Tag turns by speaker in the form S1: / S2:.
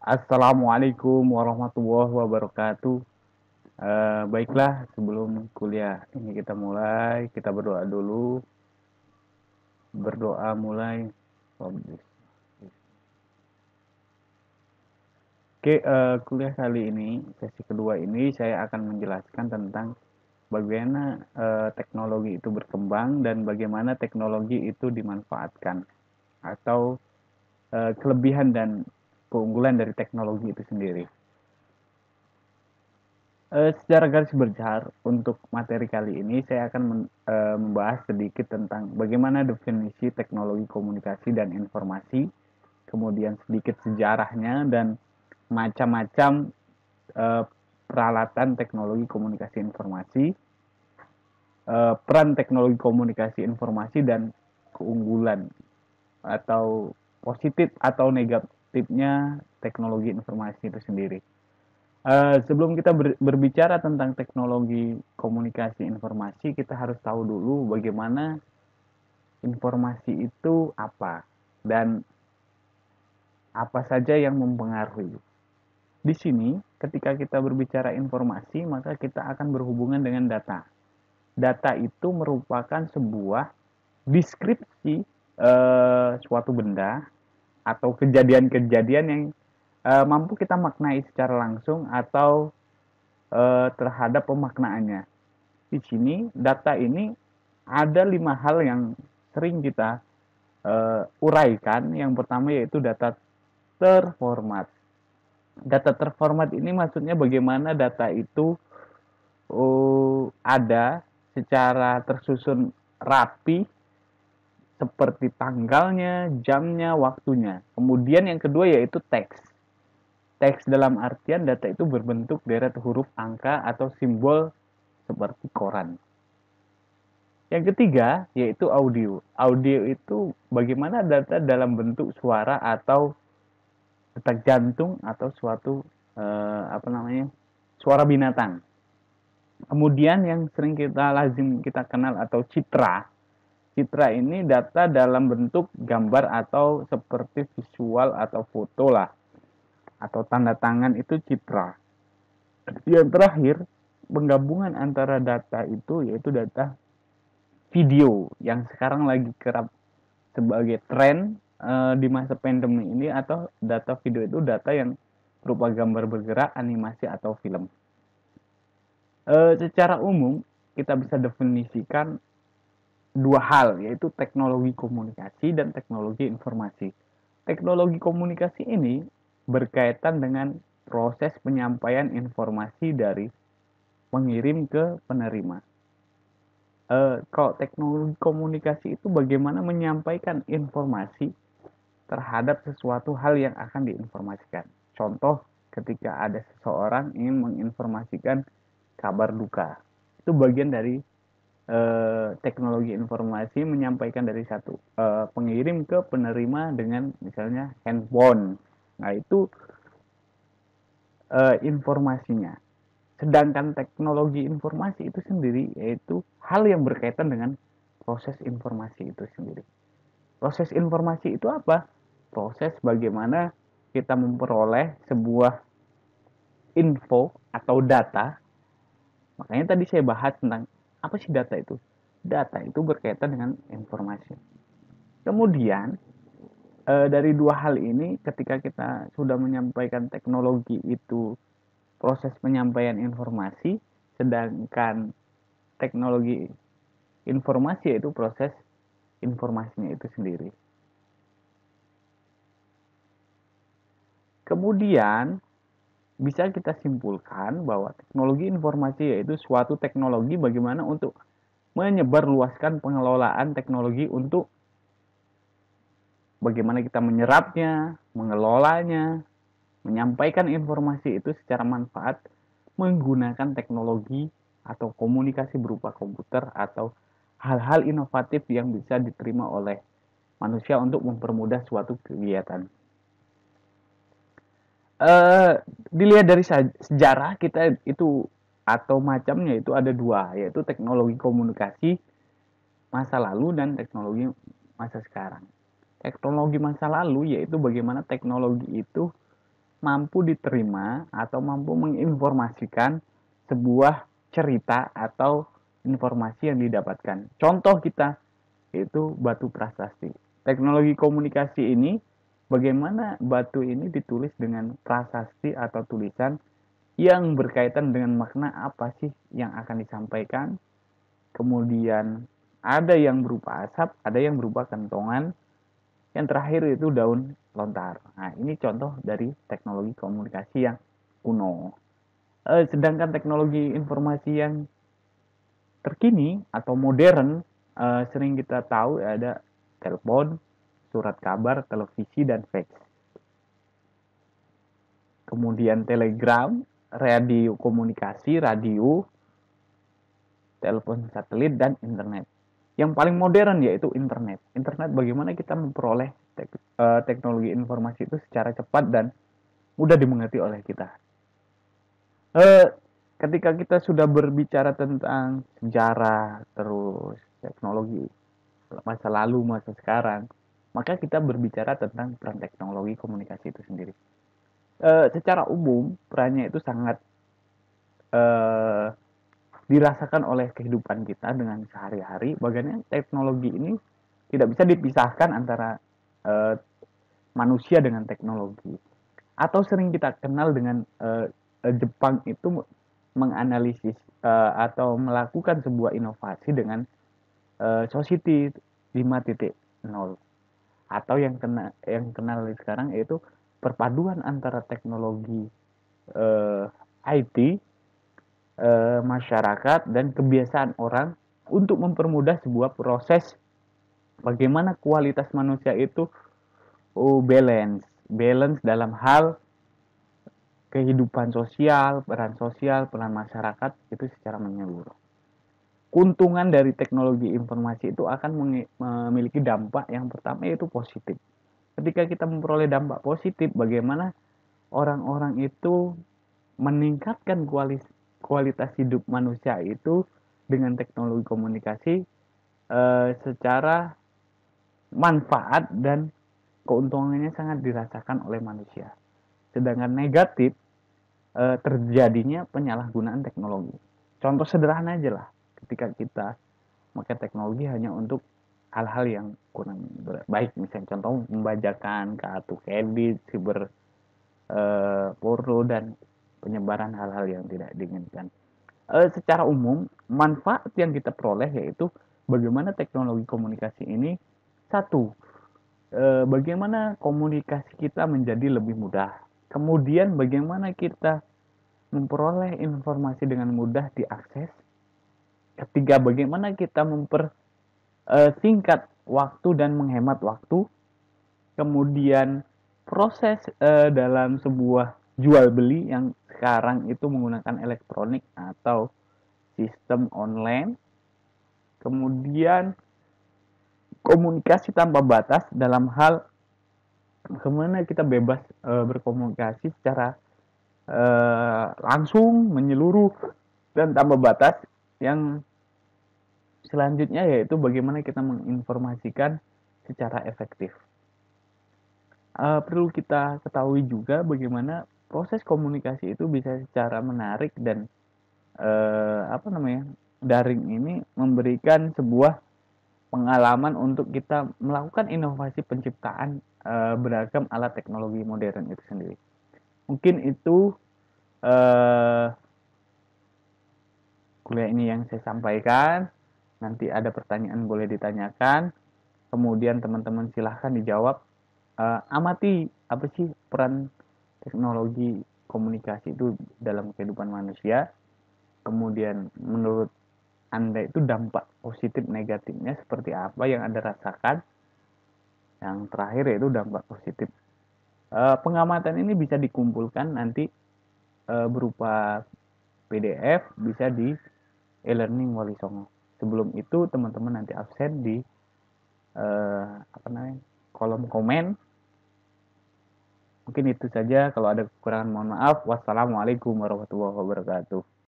S1: Assalamualaikum warahmatullahi wabarakatuh. Baiklah, sebelum kuliah ini kita mulai, kita berdoa dulu. Berdoa mulai. Oke, kuliah kali ini, sesi kedua ini saya akan menjelaskan tentang bagaimana teknologi itu berkembang dan bagaimana teknologi itu dimanfaatkan atau kelebihan dan keunggulan dari teknologi itu sendiri. Secara garis besar untuk materi kali ini saya akan membahas sedikit tentang bagaimana definisi teknologi komunikasi dan informasi, kemudian sedikit sejarahnya dan macam-macam eh, peralatan teknologi komunikasi informasi, peran teknologi komunikasi informasi dan keunggulan atau positif atau negatifnya teknologi informasi itu sendiri. Sebelum kita berbicara tentang teknologi komunikasi informasi, kita harus tahu dulu bagaimana informasi itu apa dan apa saja yang mempengaruhi. Di sini, ketika kita berbicara informasi, maka kita akan berhubungan dengan data. Data itu merupakan sebuah deskripsi suatu benda atau kejadian-kejadian yang mampu kita maknai secara langsung atau terhadap pemaknaannya. Di sini data ini ada 5 hal yang sering kita uraikan. Yang pertama yaitu data terformat. Data terformat ini maksudnya bagaimana data itu ada secara tersusun rapi seperti tanggalnya, jamnya, waktunya. Kemudian yang kedua yaitu teks. Teks dalam artian data itu berbentuk deret huruf, angka, atau simbol seperti koran. Yang ketiga yaitu audio. Audio itu bagaimana data dalam bentuk suara atau detak jantung atau suatu suara binatang. Kemudian yang sering kita kenal atau citra. Citra ini data dalam bentuk gambar atau seperti visual atau foto lah atau tanda tangan itu citra. Yang terakhir, penggabungan antara data itu yaitu data video yang sekarang lagi kerap sebagai tren di masa pandemi ini, atau data video itu data yang berupa gambar bergerak, animasi atau film. Secara umum kita bisa definisikan 2 hal yaitu teknologi komunikasi dan teknologi informasi. Teknologi komunikasi ini berkaitan dengan proses penyampaian informasi dari pengirim ke penerima. Kalau teknologi komunikasi itu bagaimana menyampaikan informasi terhadap sesuatu hal yang akan diinformasikan. Contoh, ketika ada seseorang ingin menginformasikan kabar duka, itu bagian dari teknologi informasi, menyampaikan dari satu pengirim ke penerima dengan misalnya handphone. Nah itu informasinya. Sedangkan teknologi informasi itu sendiri yaitu hal yang berkaitan dengan proses informasi itu sendiri. Proses informasi itu apa? Proses bagaimana kita memperoleh sebuah info atau data. Makanya tadi saya bahas tentang apa sih data itu. Data itu berkaitan dengan informasi. Kemudian dari 2 hal ini, ketika kita sudah menyampaikan teknologi itu proses penyampaian informasi, sedangkan teknologi informasi yaitu proses informasinya itu sendiri. Kemudian bisa kita simpulkan bahwa teknologi informasi yaitu suatu teknologi bagaimana untuk menyebarluaskan pengelolaan teknologi untuk bagaimana kita menyerapnya, mengelolanya, menyampaikan informasi itu secara manfaat menggunakan teknologi atau komunikasi berupa komputer atau hal-hal inovatif yang bisa diterima oleh manusia untuk mempermudah suatu kegiatan. Dilihat dari sejarah kita itu atau macamnya itu ada 2, yaitu teknologi komunikasi masa lalu dan teknologi masa sekarang. Teknologi masa lalu yaitu bagaimana teknologi itu mampu diterima atau mampu menginformasikan sebuah cerita atau informasi yang didapatkan. Contoh kita yaitu batu prasasti. Teknologi komunikasi ini bagaimana batu ini ditulis dengan prasasti atau tulisan yang berkaitan dengan makna apa sih yang akan disampaikan. Kemudian ada yang berupa asap, ada yang berupa kentongan, yang terakhir itu daun lontar. Nah, ini contoh dari teknologi komunikasi yang kuno. Sedangkan teknologi informasi yang terkini atau modern sering kita tahu ada telepon, surat kabar, televisi, dan fax. Kemudian telegram, radio komunikasi, radio, telepon satelit, dan internet. Yang paling modern yaitu internet. Internet bagaimana kita memperoleh teknologi informasi itu secara cepat dan mudah dimengerti oleh kita. Ketika kita sudah berbicara tentang sejarah, terus teknologi, masa lalu, masa sekarang, maka kita berbicara tentang peran teknologi komunikasi itu sendiri. Secara umum, perannya itu sangat dirasakan oleh kehidupan kita dengan sehari-hari. Bagaimana teknologi ini tidak bisa dipisahkan antara manusia dengan teknologi. Atau sering kita kenal dengan Jepang itu menganalisis atau melakukan sebuah inovasi dengan Society 5.0 atau yang kenal sekarang yaitu perpaduan antara teknologi IT, masyarakat, dan kebiasaan orang untuk mempermudah sebuah proses bagaimana kualitas manusia itu balance dalam hal kehidupan sosial, peran masyarakat itu secara menyeluruh. Keuntungan dari teknologi informasi itu akan memiliki dampak yang pertama yaitu positif. Ketika kita memperoleh dampak positif, bagaimana orang-orang itu meningkatkan kualitas hidup manusia itu dengan teknologi komunikasi secara manfaat dan keuntungannya sangat dirasakan oleh manusia. Sedangkan negatif terjadinya penyalahgunaan teknologi. Contoh sederhana aja lah, ketika kita memakai teknologi hanya untuk hal-hal yang kurang baik, misalnya contoh membajakan kartu kredit, siber porno, dan penyebaran hal-hal yang tidak diinginkan. Secara umum, manfaat yang kita peroleh yaitu bagaimana teknologi komunikasi ini satu, bagaimana komunikasi kita menjadi lebih mudah. Kemudian bagaimana kita memperoleh informasi dengan mudah diakses. Ketiga, bagaimana kita mempersingkat waktu dan menghemat waktu. Kemudian proses dalam sebuah jual beli yang sekarang itu menggunakan elektronik atau sistem online. Kemudian komunikasi tanpa batas dalam hal bagaimana kita bebas berkomunikasi secara langsung, menyeluruh, dan tanpa batas. Yang selanjutnya yaitu bagaimana kita menginformasikan secara efektif. Perlu kita ketahui juga bagaimana proses komunikasi itu bisa secara menarik dan daring ini memberikan sebuah pengalaman untuk kita melakukan inovasi penciptaan beragam alat teknologi modern itu sendiri. Mungkin itu kuliah ini yang saya sampaikan. Nanti ada pertanyaan boleh ditanyakan. Kemudian teman-teman silahkan dijawab. Amati apa sih peran teknologi komunikasi itu dalam kehidupan manusia. Kemudian menurut Anda itu dampak positif negatifnya seperti apa yang Anda rasakan. Yang terakhir yaitu dampak positif. Pengamatan ini bisa dikumpulkan nanti berupa PDF, bisa di e-learning Wali Songo. Sebelum itu teman-teman nanti absen di kolom komen. Mungkin itu saja. Kalau ada kekurangan mohon maaf. Wassalamualaikum warahmatullahi wabarakatuh.